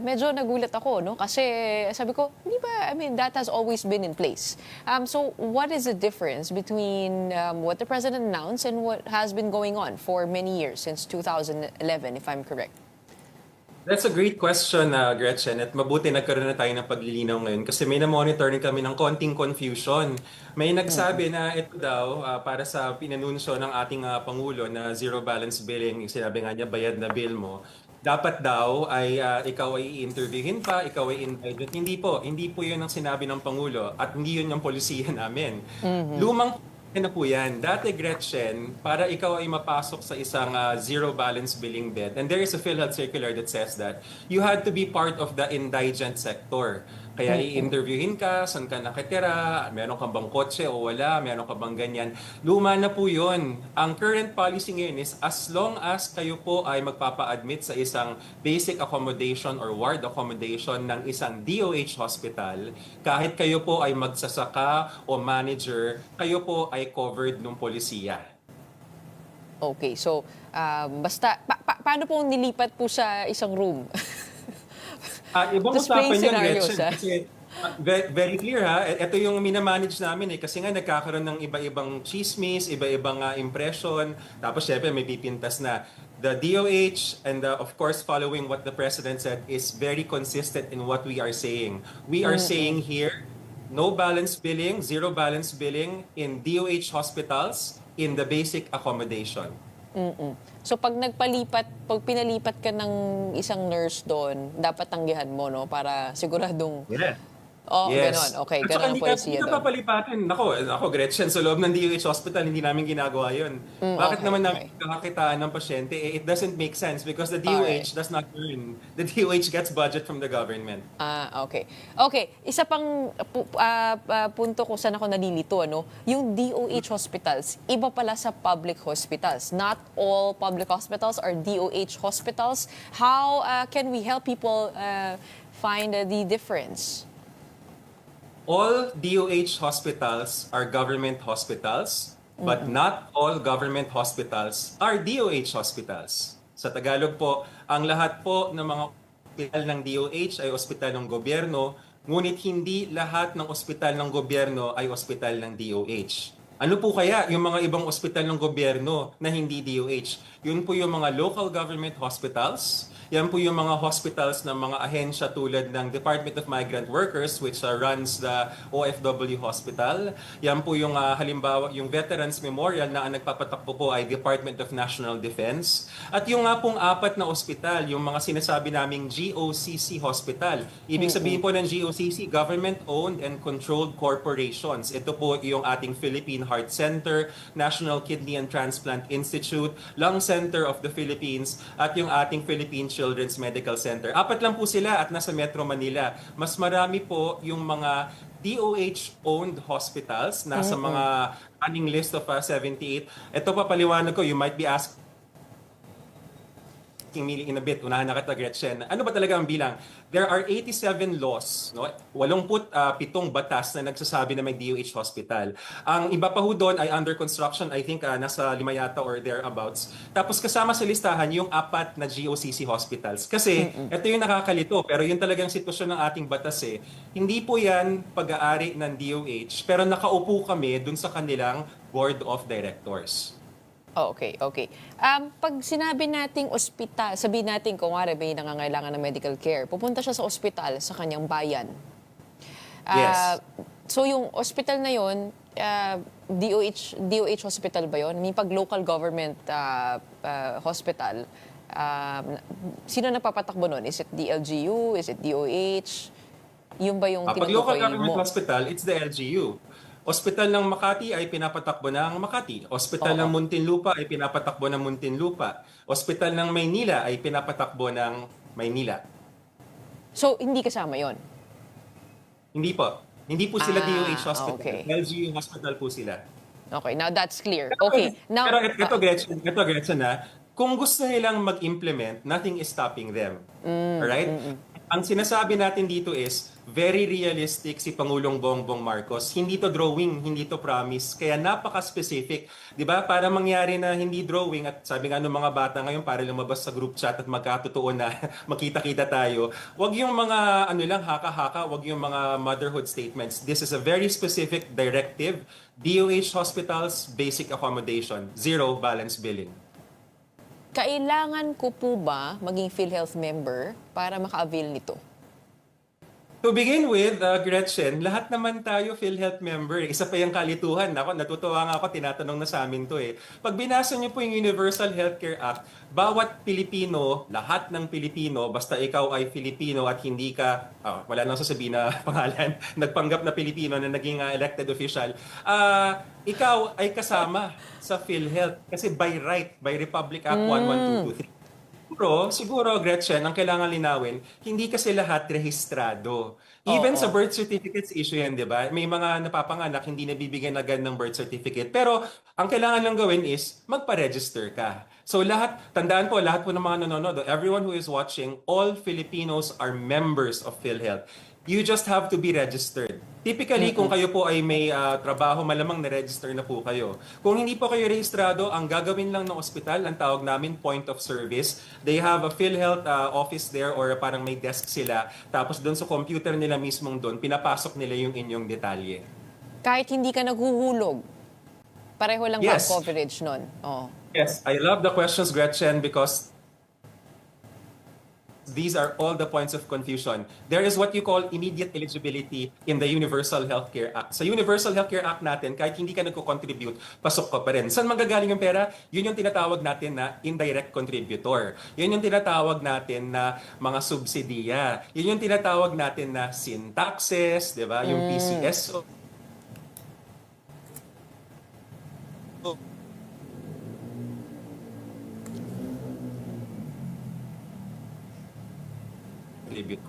medyo nagulat ako, no? Kasi sabi ko, di ba, I mean, that has always been in place. So what is the difference between what the President announced and what has been going on for many years, since 2011, if I'm correct? That's a great question, Gretchen. At mabuti nagkaroon na tayo ng paglilinaw ngayon kasi may na-monitoring kami ng konting confusion. May nagsabi na ito daw, para sa pinanunsyo ng ating Pangulo na zero balance billing, sinabi nga niya, bayad na bill mo, dapat daw ay ikaw ay i-interviewin pa, ikaw ay indicted. Hindi po yun ang sinabi ng Pangulo at hindi yun ang polisiya namin. Lumang na po yan. Dati, Gretchen, para ikaw ay mapasok sa isang zero balance billing bed, and there is a PhilHealth circular that says that you had to be part of the indigent sector. Kaya i-interviewin ka, saan ka nakatira, meron ka bang kotse o wala, meron ka bang ganyan. Luma na po yun. Ang current policy ngayon is as long as kayo po ay magpapa-admit sa isang basic accommodation or ward accommodation ng isang DOH hospital, kahit kayo po ay magsasaka o manager, kayo po ay covered ng polisiya. Okay, so basta, paano po nilipat po sa isang room? Ibang Just playing usapan yun, scenarios, Gretchen. ah. Kasi very clear ha. Ito yung minamanage namin eh. Kasi nga nagkakaroon ng iba-ibang chismis, iba-ibang impression. Tapos syempre may pipintas na. The DOH and of course following what the President said is very consistent in what we are saying. We are saying here, no balance billing, zero balance billing in DOH hospitals in the basic accommodation. So pag pinalipat ka ng isang nurse doon, dapat tanggihan mo, no? Para siguradong... Yeah. Oh, Yes. ganon. Okay, At ganon saka ang hindi ka polisiya doon. papalipatin. Ako, Gretchen, sa loob ng DOH hospital, hindi namin ginagawa yun. Bakit okay, naman okay. namin kakakitaan ng pasyente? It doesn't make sense because the Alright. DOH does not earn. The DOH gets budget from the government. Okay. Okay, isa pang punto kung saan ako nalilito, ano? Yung DOH hospitals, iba pala sa public hospitals. Not all public hospitals are DOH hospitals. How can we help people find the difference? All DOH hospitals are government hospitals, but not all government hospitals are DOH hospitals. Sa Tagalog po, ang lahat po ng mga ospital ng DOH ay ospital ng gobyerno, ngunit hindi lahat ng ospital ng gobyerno ay ospital ng DOH. Ano po kaya yung mga ibang ospital ng gobyerno na hindi DOH? Yun po yung mga local government hospitals. Yan po yung mga hospitals ng mga ahensya tulad ng Department of Migrant Workers which runs the OFW Hospital. Yan po yung halimbawa yung Veterans Memorial na ang nagpapatakbo po ay Department of National Defense. At yung nga pong apat na ospital, yung mga sinasabi naming GOCC Hospital. Ibig sabihin po ng GOCC, Government-Owned and Controlled Corporations. Ito po yung ating Philippine Heart Center, National Kidney and Transplant Institute, Lung Center of the Philippines, at yung ating Philippine Children's Medical Center. Apat lang po sila at nasa Metro Manila. Mas marami po yung mga DOH-owned hospitals, nasa mga running list of 78. Ito pa paliwanag ko, you might be asking me in a bit, unahan na kita, Gretchen. Ano ba talaga ang bilang? There are 87 laws, no? 87 batas na nagsasabi na may DOH hospital. Ang iba pa ho doon ay under construction, I think nasa 5 yata or thereabouts. Tapos kasama sa listahan yung 4 na GOCC hospitals. Kasi ito yung nakakalito, pero yun talagang sitwasyon ng ating batas eh. Hindi po yan pag-aari ng DOH, pero nakaupo kami dun sa kanilang board of directors. Oh, okay. Pag sinabi nating ospital, sabihin natin kung may nangangailangan ng medical care, pupunta siya sa ospital sa kanyang bayan. Yes. So yung ospital na yun, DOH hospital ba yun? Pag local government hospital, sino nagpapatakbo nun? Is it DLGU? Is it DOH? Yun ba yung Pag local tinutukoy government mo? hospital, it's the LGU. Hospital ng Makati ay pinapatakbo ng Makati. Hospital ng Muntinlupa ay pinapatakbo ng Muntinlupa. Hospital ng Maynila ay pinapatakbo ng Maynila. So hindi kasama yon. Hindi po. Hindi po sila DOH hospital. okay. LGU hospital po sila. Okay, now that's clear. Okay, now... Pero ito Gretchen kung gusto nilang mag-implement, nothing is stopping them. Alright? Ang sinasabi natin dito is, very realistic si Pangulong Bongbong Marcos. Hindi to drawing, hindi to promise. Kaya napaka-specific. 'Di ba? Para mangyari na hindi drawing at sabi nga ng mga bata ngayon para lumabas sa group chat at magkatotoo na makita-kita tayo. Wag yung mga haka-haka, wag yung mga motherhood statements. This is a very specific directive. DOH hospitals, basic accommodation, zero balance billing. Kailangan ko po ba maging PhilHealth member para maka-avail nito? To begin with, Gretchen, lahat naman tayo PhilHealth member. Isa pa yung kalituhan. Ako, natutuwa nga ako, tinatanong na sa amin to eh. Pag binasa niyo po yung Universal Healthcare Act, bawat Pilipino, lahat ng Pilipino, basta ikaw ay Filipino at hindi ka, wala nang sasabihin na pangalan, nagpanggap na Pilipino na naging elected official, ikaw ay kasama sa PhilHealth. Kasi by right, by Republic Act 11223. Siguro, Gretchen, ang kailangan linawin, hindi kasi lahat rehistrado. Even sa birth certificates issue yan, di ba? May mga napapanganak, hindi nabibigyan agad ng birth certificate. Pero, ang kailangan lang gawin is, magpa-register ka. So, tandaan po, lahat po ng mga nanonood, everyone who is watching, all Filipinos are members of PhilHealth. You just have to be registered. Typically, kung kayo po ay may trabaho, malamang na-register na po kayo. Kung hindi po kayo rehistrado, ang gagawin lang ng ospital, ang tawag namin point of service. They have a PhilHealth office there or parang may desk sila. Tapos doon sa computer nila mismong doon, pinapasok nila yung inyong detalye. Kahit hindi ka naghuhulog, pareho lang ba ang Yes. coverage nun? Oh. Yes, I love the questions, Gretchen, because these are all the points of confusion. There is what you call immediate eligibility in the Universal Healthcare Act. Sa Universal Healthcare Act natin, kahit hindi ka nagko-contribute, pasok ka pa rin. Saan manggagaling yung pera? Yun yung tinatawag natin na indirect contributor. Yun yung tinatawag natin na mga subsidiya. Yun yung tinatawag natin na sin taxes, di ba? Yung PCSO. Contributor.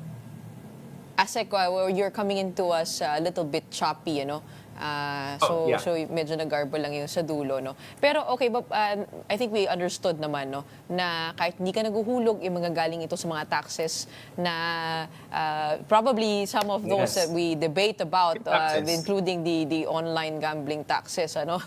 Asek, you're coming into us a little bit choppy, you know? Yeah. So medyo nag-garble lang yung sa dulo, no? Pero okay, but I think we understood naman, no? Na kahit hindi ka naguhulog, yung mga galing ito sa mga taxes na probably some of those Yes. that we debate about, Taxes. including the online gambling taxes, ano?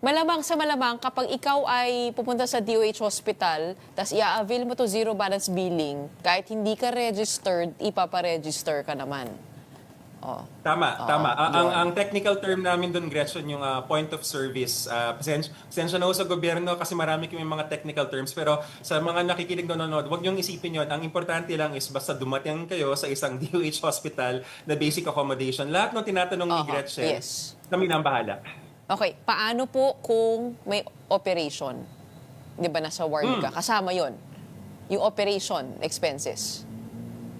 Malamang sa malamang, kapag ikaw ay pupunta sa DOH hospital, tas i-avail mo to zero balance billing, kahit hindi ka registered, ipaparegister ka naman. Oh. Tama, Oo, tama. yun. Ang technical term namin doon, Gretchen, yung point of service. Pasensya na ho sa gobyerno kasi marami kami mga technical terms. Pero sa mga nakikinig nanonood, huwag niyong isipin yon. Ang importante lang is basta dumating kayo sa isang DOH hospital na basic accommodation. Lahat ng tinatanong ni Aha, Gretchen, yes. kami na ang bahala. Okay, paano po kung may operation? Di ba nasa ward ka? Kasama yon yung operation expenses.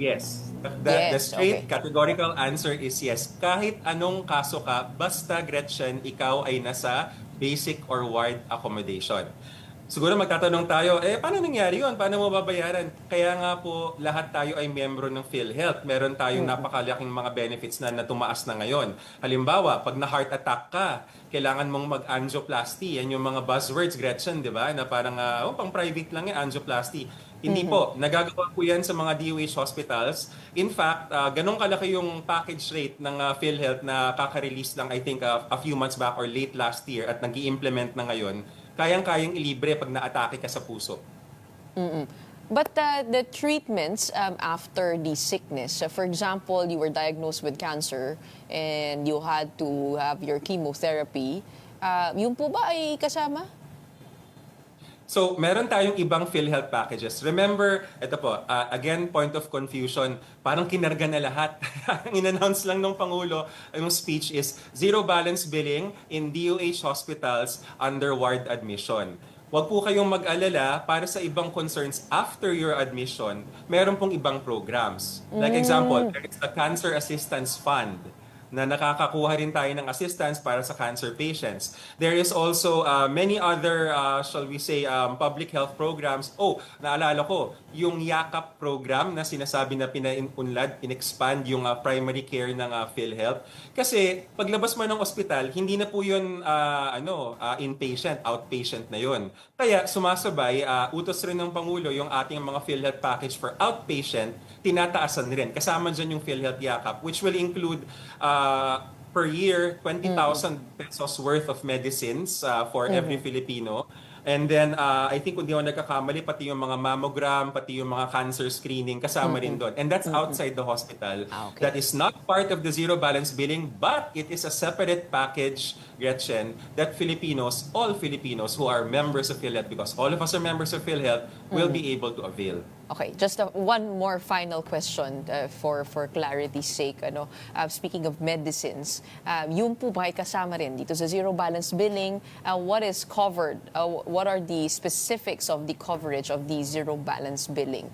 Yes. Yes, The straight okay. categorical answer is yes. Kahit anong kaso ka, basta Gretchen, ikaw ay nasa basic or ward accommodation. Siguro magtatanong tayo, paano nangyari yun? Paano mo babayaran? Kaya nga po, lahat tayo ay miyembro ng PhilHealth. Meron tayong napakalaking mga benefits na tumaas na ngayon. Halimbawa, pag na-heart attack ka, kailangan mong mag-angioplasty. Yan yung mga buzzwords, Gretchen, di ba? Na parang, pang private lang yan, angioplasty. Hindi po. Nagagawa po yan sa mga DOH hospitals. In fact, ganun kalaki yung package rate ng PhilHealth na kaka-release lang, I think, a few months back or late last year at nag-i-implement na ngayon. Kayang-kayang ilibre pag na-atake ka sa puso. But the treatments after the sickness, for example, you were diagnosed with cancer and you had to have your chemotherapy, yun po ba ay kasama? So, meron tayong ibang PhilHealth packages. Remember, ito po, again, point of confusion, parang kinarga na lahat. In-announce lang ng Pangulo, yung speech is zero balance billing in DOH hospitals under ward admission. Huwag po kayong mag-alala para sa ibang concerns after your admission, meron pong ibang programs. Like example, there is the Cancer Assistance Fund na nakakakuha rin tayo ng assistance para sa cancer patients. There is also many other, shall we say, public health programs. Oh, naalala ko, yung YAKAP program na sinasabi na pinaunlad, in-expand yung primary care ng PhilHealth. Kasi paglabas mo ng ospital, hindi na po yun inpatient, outpatient na yun. Kaya sumasabay, utos rin ng Pangulo yung ating mga PhilHealth package for outpatient, tinataasan rin. Kasama dyan yung PhilHealth YAKAP, which will include per year, 20,000 pesos worth of medicines for every Filipino. And then, I think kung di ako nagkakamali, pati yung mga mammogram, pati yung mga cancer screening, kasama rin doon. And that's outside the hospital. Okay. That is not part of the zero balance billing, but it is a separate package, Gretchen, that Filipinos, all Filipinos who are members of PhilHealth, because all of us are members of PhilHealth, will be able to avail. Okay, just one more final question for clarity's sake. Speaking of medicines, yung po ba ay kasama rin dito sa zero balance billing? What is covered? What are the specifics of the coverage of the zero balance billing?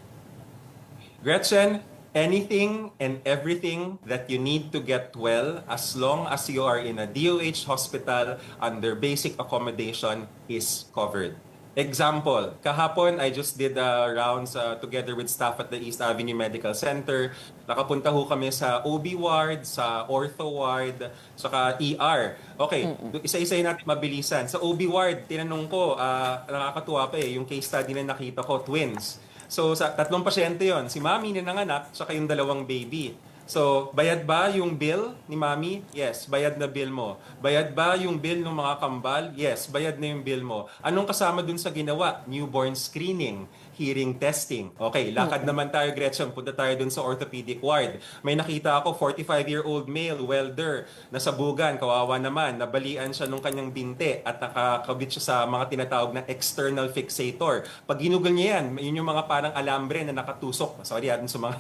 Gretchen, anything and everything that you need to get well as long as you are in a DOH hospital under basic accommodation is covered. Example, kahapon I just did rounds together with staff at the East Avenue Medical Center. Nakapunta ho kami sa OB ward, sa ortho ward, saka ER. Okay, isa-isahin natin mabilisan. Sa OB ward, tinanong ko, nakakatuwa pa yung case study na nakita ko, twins. So, sa tatlong pasyente yon, si mami na nanganak, saka yung dalawang baby. So, bayad ba yung bill ni mami? Yes, bayad na bill mo. Bayad ba yung bill ng mga kambal? Yes, bayad na yung bill mo. Anong kasama dun sa ginawa? Newborn screening, hearing testing. Okay, lakad naman tayo, Gretchen. Punta tayo dun sa orthopedic ward. May nakita ako, 45-year-old male welder, nasabugan, kawawa naman, nabalian siya nung kanyang binte at nakakabit siya sa mga tinatawag na external fixator. Pag ginugol niya yan, yun yung mga parang alambre na nakatusok. Sorry, dun sa mga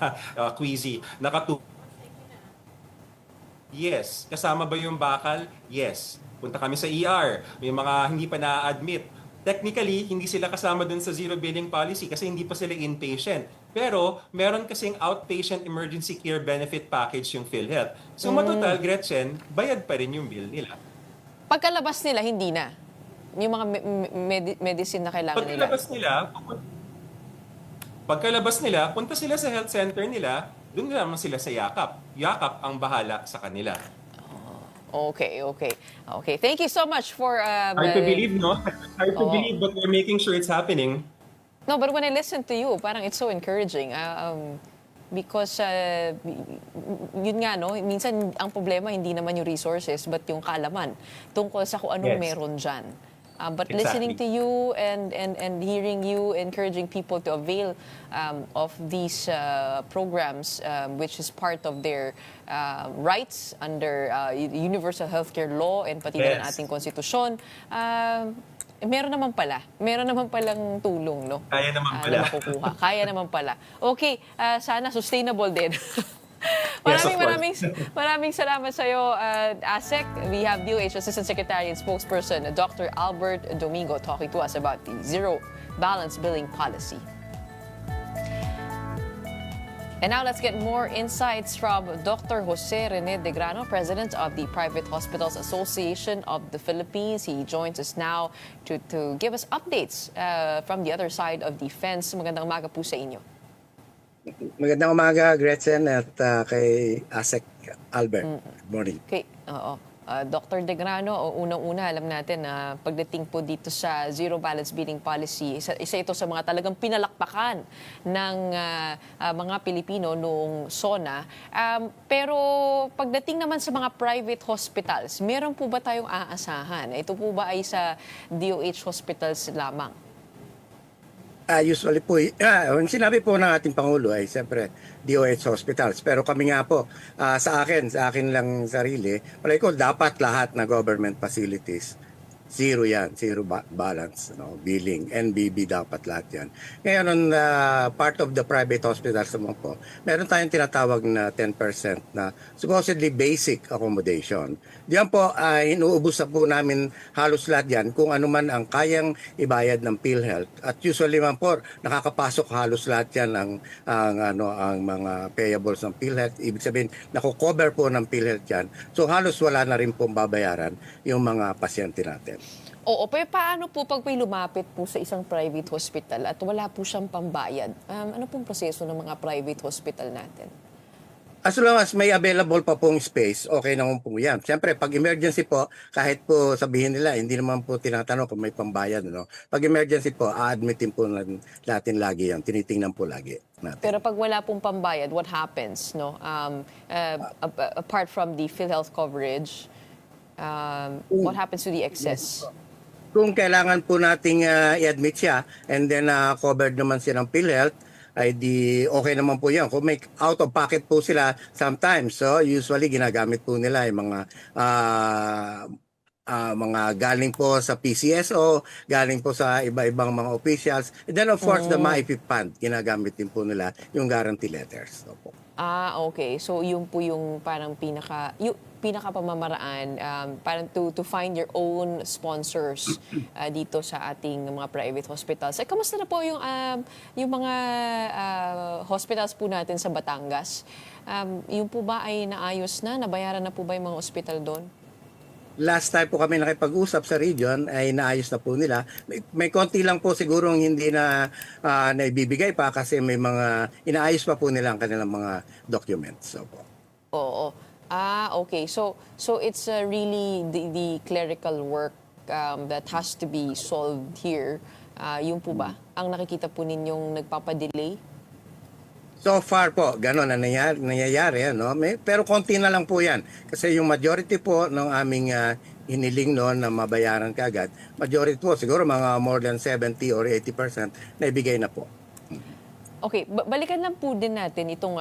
queasy. Nakatusok. Yes. Kasama ba yung bakal? Yes. Punta kami sa ER. May mga hindi pa na-admit. Technically, hindi sila kasama dun sa zero billing policy kasi hindi pa sila inpatient. Pero, meron kasing outpatient emergency care benefit package yung PhilHealth. So, matotal, Gretchen, bayad pa rin yung bill nila. Pagkalabas nila, hindi na. Yung mga medicine na kailangan nila. Pagkalabas nila, punta sila sa health center nila, doon naman sila sa Yakap. Yakap ang bahala sa kanila. Okay. Thank you so much for... Hard to believe, no? Hard to believe, but we're making sure it's happening. No, but when I listen to you, parang it's so encouraging. Because, yun nga, no? Minsan, ang problema, hindi naman yung resources, but yung kaalaman tungkol sa kung anong meron dyan. But listening to you and hearing you encouraging people to avail of these programs, which is part of their rights under universal healthcare law and pati na ng ating konstitusyon, meron naman palang tulong, no? Kaya naman pala. Na makukuha. Kaya naman pala. Okay, sana sustainable din. Yes, of course. Maraming salamat sa iyo, ASEC. We have DOH Assistant Secretary and Spokesperson, Dr. Albert Domingo, talking to us about the zero balance billing policy. And now let's get more insights from Dr. Jose Rene De Grano, President of the Private Hospitals Association of the Philippines. He joins us now to give us updates from the other side of the fence. Magandang umaga po sa inyo. Magandang umaga, Gretchen, at kay ASEC Albert. Good morning. Okay, oo. Dr. De Grano, unang-una alam natin na pagdating po dito sa zero balance billing policy, isa ito sa mga talagang pinalakpakan ng mga Pilipino noong SONA. Pero pagdating naman sa mga private hospitals, meron po ba tayong aasahan? Ito po ba ay sa DOH hospitals lamang? Usually po, ang sinabi po ng ating Pangulo ay siyempre DOH hospitals. Pero kami nga po, sa akin lang sarili, palagi ko dapat lahat na government facilities, zero yan, zero balance, billing, NBB dapat lahat yan. Ngayon, on part of the private hospitals naman po, meron tayong tinatawag na 10% na supposedly basic accommodation. Diyan po, inuubos na po namin halos lahat yan kung ano man ang kayang ibayad ng PhilHealth. At usually man po, nakakapasok halos lahat yan ang mga payables ng PhilHealth. Ibig sabihin, nakukover po ng PhilHealth yan. So halos wala na rin pong babayaran yung mga pasyente natin. Oo, pero paano po pag may lumapit po sa isang private hospital at wala po siyang pambayad? Ano pong proseso ng mga private hospital natin? As long as may available pa pong space, okay naman po yan. Siyempre, pag emergency po, kahit po sabihin nila, hindi naman po tinatanong kung may pambayad. No? Pag emergency po, a-admitin po natin lagi yan. Tinitingnan po lagi natin. Pero pag wala pong pambayad, what happens? No? Apart from the PhilHealth coverage, what happens to the excess? Kung kailangan po nating i-admit siya and then covered naman siya ng PhilHealth, ay di okay naman po yan. Kung may out of pocket po sila sometimes, so usually ginagamit po nila yung mga galing po sa PCSO, galing po sa iba-ibang mga officials. And then of course, the MAIFIP fund, ginagamit din po nila yung guarantee letters. Opo. Okay. So yun po yung parang pinaka pamamaraan parang to find your own sponsors dito sa ating mga private hospitals. Kamusta na po yung mga hospitals po natin sa Batangas? Yung po ba ay naayos na? Nabayaran na po ba yung mga hospital doon? Last time po kami nakipag-usap sa region ay naayos na po nila. May konti lang po sigurong hindi na naibibigay pa kasi may mga inaayos pa po nila ang kanilang mga documents. So, po. Oo. Okay. So it's really the clerical work that has to be solved here Yun po ba ang nakikita po ninyong nagpapadelay? So far po, gano'n na nangyayari. No? Pero konti na lang po yan. Kasi yung majority po ng aming hiniling noon na mabayaran kaagad, majority po, siguro mga more than 70 or 80% na ibigay na po. Okay, balikan lang po din natin itong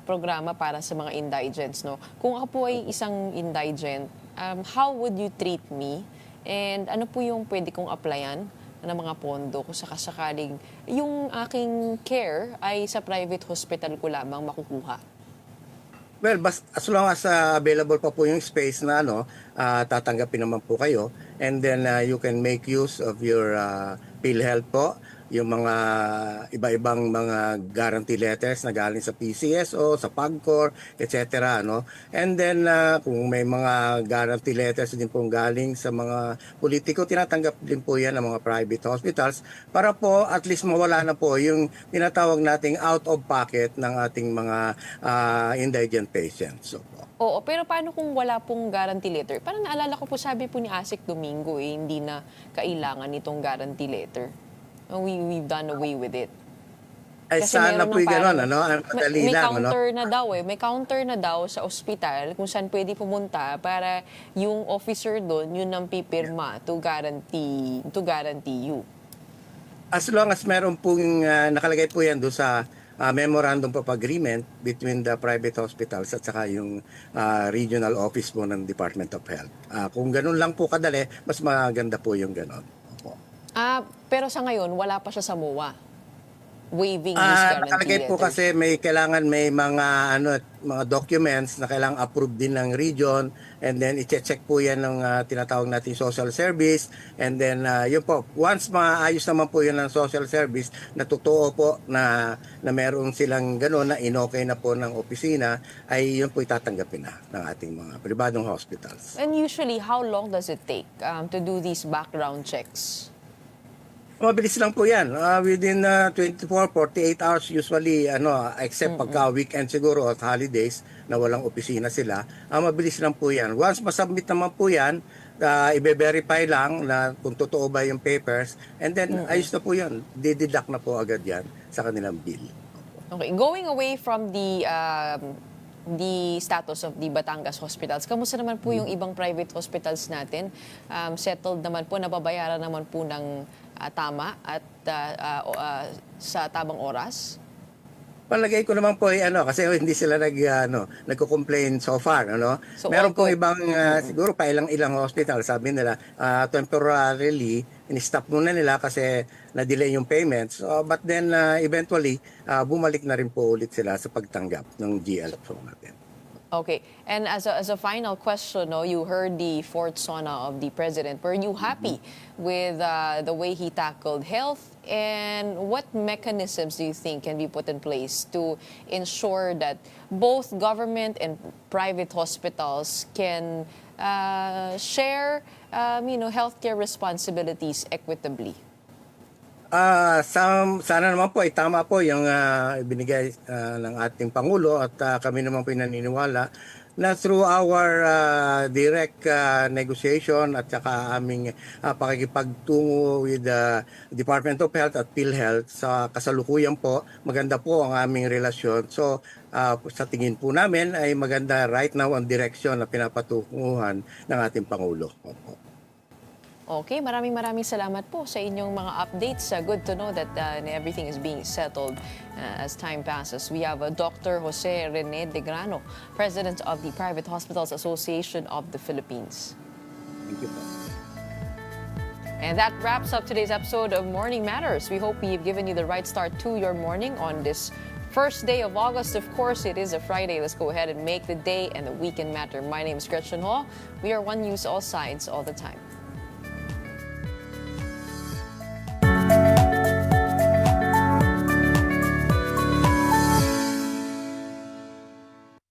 programa para sa mga indigents, no. Kung ako po ay isang indigent, how would you treat me? And ano po yung pwede kong applyan ng mga pondo kung sakasakaling yung aking care ay sa private hospital ko lamang makukuha? Well, as long as available pa po yung space na tatanggapin naman po kayo, and then you can make use of your PhilHealth po, yung mga iba-ibang mga guarantee letters na galing sa PCSO, sa PAGCOR, etc. No? And then kung may mga guarantee letters din pong galing sa mga politiko, tinatanggap din po yan ng mga private hospitals para po at least mawala na po yung tinatawag nating out of pocket ng ating mga indigent patients. So, Oo, pero paano kung wala pong guarantee letter? Parang naalala ko po, sabi po ni Asik Domingo, hindi na kailangan itong guarantee letter. We've done away with it. ay Kasi sana meron po ng yung gano'n, parang- madali may lang. counter na daw may counter na daw sa ospital kung saan pwede pumunta para yung officer doon, yun ang pipirma to guarantee you. As long as meron pong nakalagay po yan doon sa memorandum of agreement between the private hospitals at saka yung regional office po ng Department of Health. Kung ganun lang po kadali, mas maganda po yung ganun. Opo. Pero sa ngayon, wala pa siya sa MOA. Waiving this guarantee Nakalagay po letter. kasi may kailangan may mga mga documents na kailangang approve din ng region, and then i-check po yan ng tinatawag natin social service, and then yun po, once maayos naman po yun ng social service na totoo po na meron silang gano'n na inokay na po ng opisina, ay yun po itatanggapin na ng ating mga pribadong hospitals. And usually, how long does it take to do these background checks? Mabilis lang po yan. Within 24, 48 hours usually, except pagka weekend siguro at holidays na walang opisina sila, mabilis lang po yan. Once masubmit naman po yan, i-verify lang na kung totoo ba yung papers, and then ayos na po yan. Dideduct na po agad yan sa kanilang bill. Okay, going away from the status of the Batangas hospitals, kamusta naman po yung ibang private hospitals natin? Settled naman po, nababayaran naman po ng tama at sa tamang oras? Palagay ko naman po kasi hindi sila nagko-complain so far, So, Meron pong okay. ibang siguro pa ilang hospital, sabi nila temporarily in-stop muna nila kasi na-delay yung payments. But then eventually bumalik na rin po ulit sila sa pagtanggap ng GL po natin. Okay. And as a final question, you heard the fourth SONA of the President. Were you happy with the way he tackled health? And what mechanisms do you think can be put in place to ensure that both government and private hospitals can share healthcare responsibilities equitably? Sana naman po tama po yung ibinigay ng ating Pangulo, at kami naman po naniniwala na through our direct negotiation at saka aming pakikipagtungo with the Department of Health at PhilHealth sa kasalukuyan po, maganda po ang aming relasyon. So sa tingin po namin ay maganda right now ang direksyon na pinapatunguhan ng ating Pangulo. Okay, maraming salamat po sa inyong mga updates. Good to know that everything is being settled as time passes. We have Dr. Jose Rene De Grano, President of the Private Hospitals Association of the Philippines. Thank you po. And that wraps up today's episode of Morning Matters. We hope we've given you the right start to your morning on this first day of August. Of course, it is a Friday. Let's go ahead and make the day and the weekend matter. My name is Gretchen Hall. We are One News, all sides, all the time.